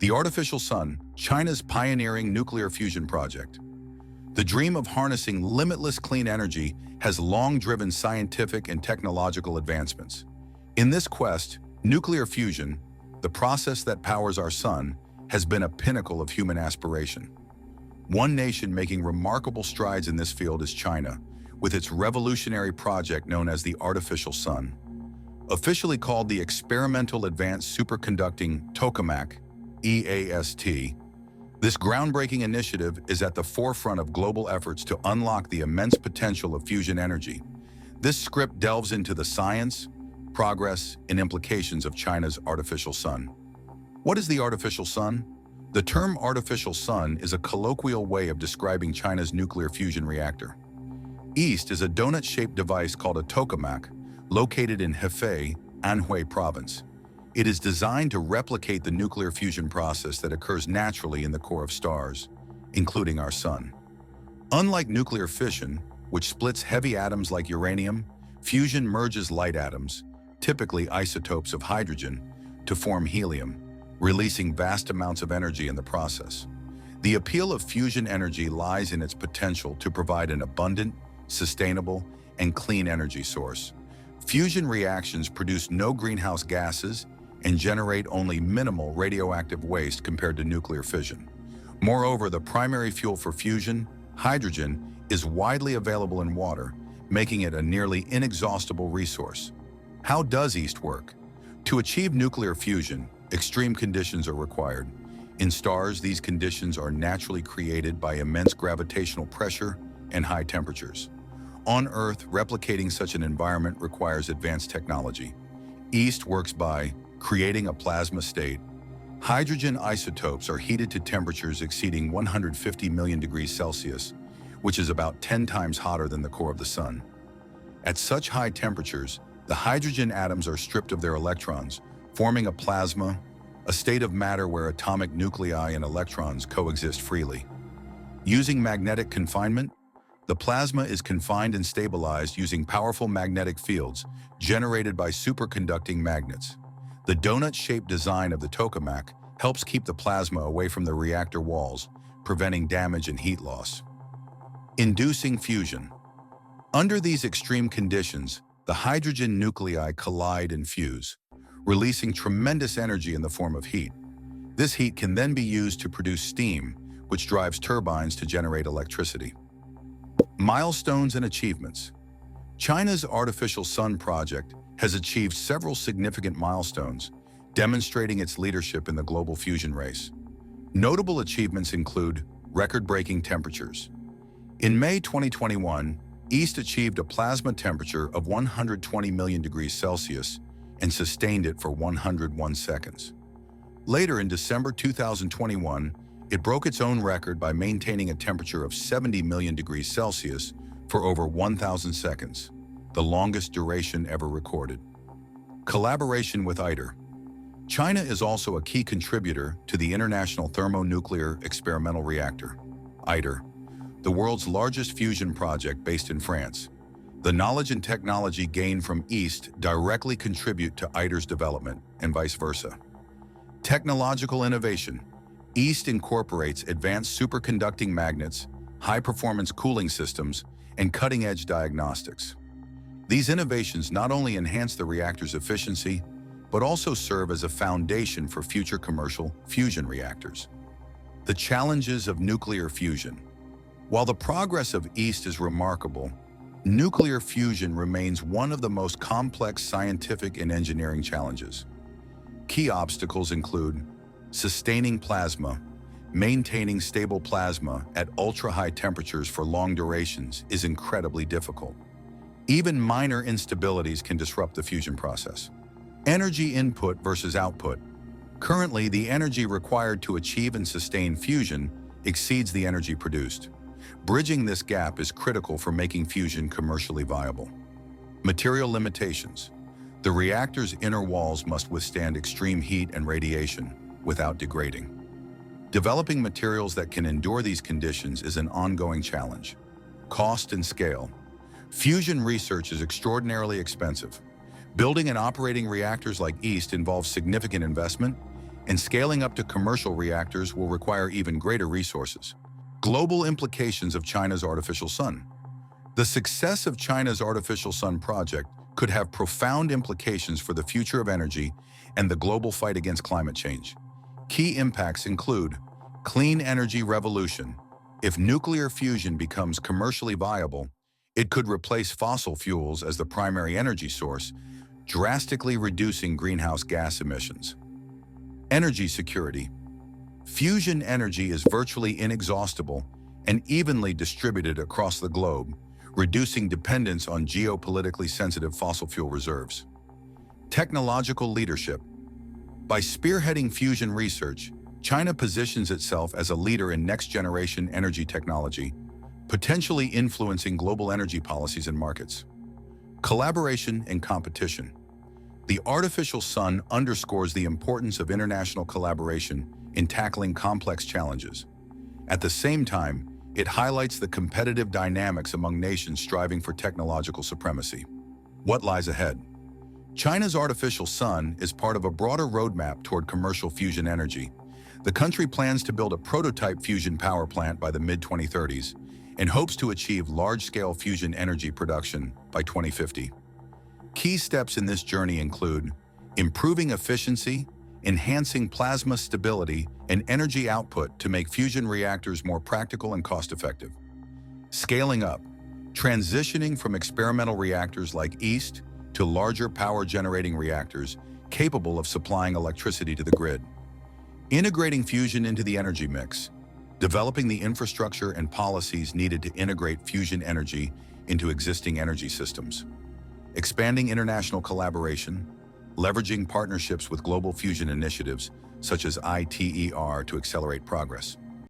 The artificial sun, China's pioneering nuclear fusion project. The dream of harnessing limitless clean energy has long driven scientific and technological advancements. In this quest, nuclear fusion, the process that powers our sun, has been a pinnacle of human aspiration. One nation making remarkable strides in this field is China, with its revolutionary project known as the artificial sun. Officially called the Experimental Advanced Superconducting Tokamak, EAST, this groundbreaking initiative is at the forefront of global efforts to unlock the immense potential of fusion energy. This script delves into the science, progress, and implications of China's artificial sun. What is the artificial sun? The term artificial sun is a colloquial way of describing China's nuclear fusion reactor. EAST is a donut-shaped device called a tokamak, located in Hefei, Anhui Province. It is designed to replicate the nuclear fusion process that occurs naturally in the core of stars, including our sun. Unlike nuclear fission, which splits heavy atoms like uranium, fusion merges light atoms, typically isotopes of hydrogen, to form helium, releasing vast amounts of energy in the process. The appeal of fusion energy lies in its potential to provide an abundant, sustainable, and clean energy source. Fusion reactions produce no greenhouse gases and generate only minimal radioactive waste compared to nuclear fission. Moreover, the primary fuel for fusion, hydrogen, is widely available in water, making it a nearly inexhaustible resource. How does EAST work? To achieve nuclear fusion, extreme conditions are required. In stars, these conditions are naturally created by immense gravitational pressure and high temperatures. On Earth, replicating such an environment requires advanced technology. EAST works by creating a plasma state. Hydrogen isotopes are heated to temperatures exceeding 150 million degrees Celsius, which is about 10 times hotter than the core of the sun. At such high temperatures, the hydrogen atoms are stripped of their electrons, forming a plasma, a state of matter where atomic nuclei and electrons coexist freely. Using magnetic confinement, the plasma is confined and stabilized using powerful magnetic fields generated by superconducting magnets. The donut-shaped design of the tokamak helps keep the plasma away from the reactor walls, preventing damage and heat loss. Inducing fusion. Under these extreme conditions, the hydrogen nuclei collide and fuse, releasing tremendous energy in the form of heat. This heat can then be used to produce steam, which drives turbines to generate electricity. Milestones and achievements. China's artificial sun project has achieved several significant milestones, demonstrating its leadership in the global fusion race. Notable achievements include record-breaking temperatures. In May 2021, EAST achieved a plasma temperature of 120 million degrees Celsius and sustained it for 101 seconds. Later in December 2021, it broke its own record by maintaining a temperature of 70 million degrees Celsius for over 1,000 seconds, the longest duration ever recorded. Collaboration with ITER. China is also a key contributor to the International Thermonuclear Experimental Reactor, ITER, the world's largest fusion project based in France. The knowledge and technology gained from EAST directly contribute to ITER's development, and vice versa. Technological innovation. EAST incorporates advanced superconducting magnets, high-performance cooling systems, and cutting-edge diagnostics. These innovations not only enhance the reactor's efficiency, but also serve as a foundation for future commercial fusion reactors. The challenges of nuclear fusion. While the progress of EAST is remarkable, nuclear fusion remains one of the most complex scientific and engineering challenges. Key obstacles include sustaining plasma. Maintaining stable plasma at ultra-high temperatures for long durations is incredibly difficult. Even minor instabilities can disrupt the fusion process. Energy input versus output. Currently, the energy required to achieve and sustain fusion exceeds the energy produced. Bridging this gap is critical for making fusion commercially viable. Material limitations. The reactor's inner walls must withstand extreme heat and radiation without degrading. Developing materials that can endure these conditions is an ongoing challenge. Cost and scale. Fusion research is extraordinarily expensive. Building and operating reactors like EAST involves significant investment, and scaling up to commercial reactors will require even greater resources. Global implications of China's artificial sun. The success of China's artificial sun project could have profound implications for the future of energy and the global fight against climate change. Key impacts include clean energy revolution. If nuclear fusion becomes commercially viable, it could replace fossil fuels as the primary energy source, drastically reducing greenhouse gas emissions. Energy security. Fusion energy is virtually inexhaustible and evenly distributed across the globe, reducing dependence on geopolitically sensitive fossil fuel reserves. Technological leadership. By spearheading fusion research, China positions itself as a leader in next-generation energy technology, potentially influencing global energy policies and markets. Collaboration and competition. The artificial sun underscores the importance of international collaboration in tackling complex challenges. At the same time, it highlights the competitive dynamics among nations striving for technological supremacy. What lies ahead? China's artificial sun is part of a broader roadmap toward commercial fusion energy. The country plans to build a prototype fusion power plant by the mid-2030s and hopes to achieve large-scale fusion energy production by 2050. Key steps in this journey include improving efficiency, enhancing plasma stability and energy output to make fusion reactors more practical and cost-effective. Scaling up, transitioning from experimental reactors like East to larger power-generating reactors capable of supplying electricity to the grid. Integrating fusion into the energy mix, developing the infrastructure and policies needed to integrate fusion energy into existing energy systems. Expanding international collaboration, leveraging partnerships with global fusion initiatives such as ITER to accelerate progress.